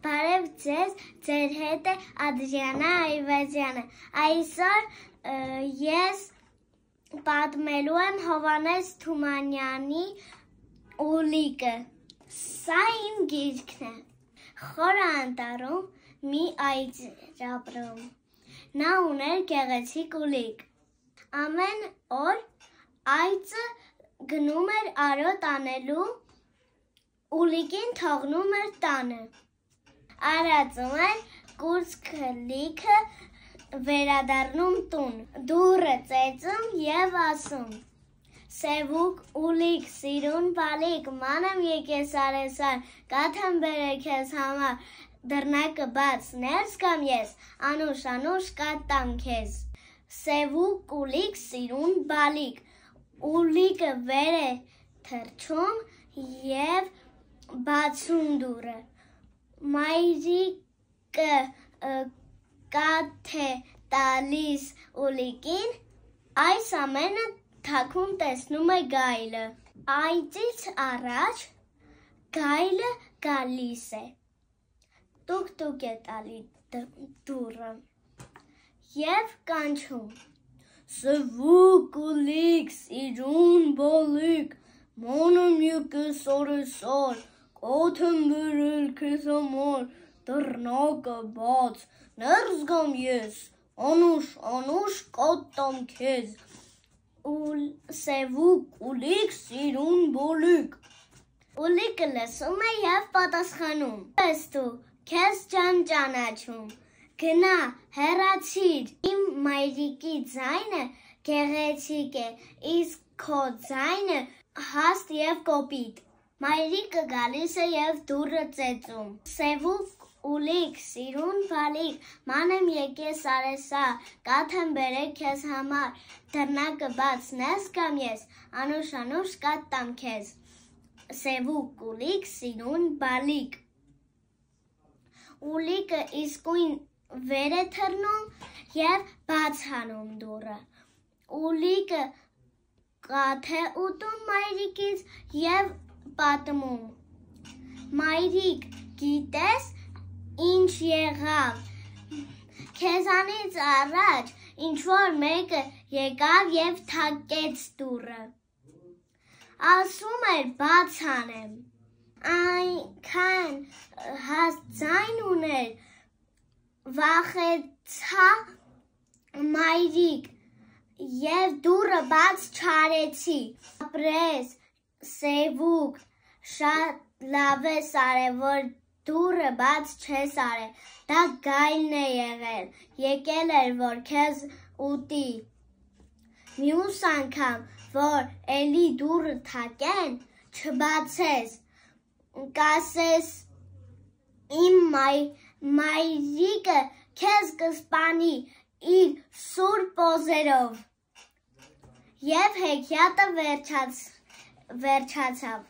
Բարև ձեզ, ձեր հետ է Ադրիանա Այվազյանը։ Այսօր ես պատմելու եմ Հովհաննես Թումանյանի Ուլիկը։ Սա իմ գիրքն է։ Խորը անտառում մի այծ էր ապրում։ Նա ուներ գեղեցիկ ուլիկ։ Ամեն օր այծը գնում էր արոտ անելու, ուլիկին թողնում էր տանը։ Արածում էր կուրծքը լիքը վերադառնում տուն, դուռը ծեծում և ասում. Սևուկ ուլիկ, սիրուն բալիկ, մանեմ եկես արեսար, կաթեմ բերե քեզ համար, դռնակը բաց, ներս կամ ես, անուշ կատամ քեզ։ Սևուկ ուլիկ, սիրուն բալիկ, ուլիկը վեր է թռչում և բացում դուռը։ Մայրիկը կաթ է տալիս ուլիկին, այս ամենը թաքուն տեսնում է գայլը։ Այծից առաջ գայլը գալիս է, տուկ է տալի դուռը և կանչում. Սևուկ ուլիկ, սիրուն բալիկ, մանեմ եկես արեսար, կաթ եմ բերել քեզ համար, դռնակը բաց, ներս գամ ես, անուշ կատամ քեզ։ Սևուկ ուլիկ, սիրուն բալիկ։ Ուլիկը լսում է և պատասխանում. Ես դու, քեզ ճանաչում, գնա, հեռացիր, իմ մայրիկի ձայնը գեղեցիկ է, իսկ քո ձայնը հաստ և կոպիտ։ Մայրիկը գալիս է և դուռը ծեծում. Սևուկ ուլիկ, սիրուն բալիկ, մանեմ եկես արեսար, կաթ եմ բերել քեզ համար, դռնակը բաց, ներս գամ ես, անուշ կատամ քեզ։ Սևուկ ուլիկ, սիրուն բալիկ։ Ուլիկը իսկույն վեր է թռնում և բաց անում դուռը։ Ուլիկը կաթ է ուտում մայրիկից և պատմում. Մայրիկ, գիտես ինչ եղավ, քեզանից առաջ ինչ-որ մեկը եկավ և թակեց դուռը, ասում էր բաց անեմ, այնքան հաստ ձայն ուներ, վախեցա մայրիկ և դուռը բաց չարեցի, ապրես Սևուկ, շատ լավ ես արել, որ դուռը բաց չես արել, դա գայլն է եղել, եկել էր, որ քեզ ուտի, մյուս անգամ, որ էլի դուռը թակեն, չբացես, կասես իմ մայրիկը քեզ կսպանի իր սուրբ օձերով, և հեքիաթը վերջացավ։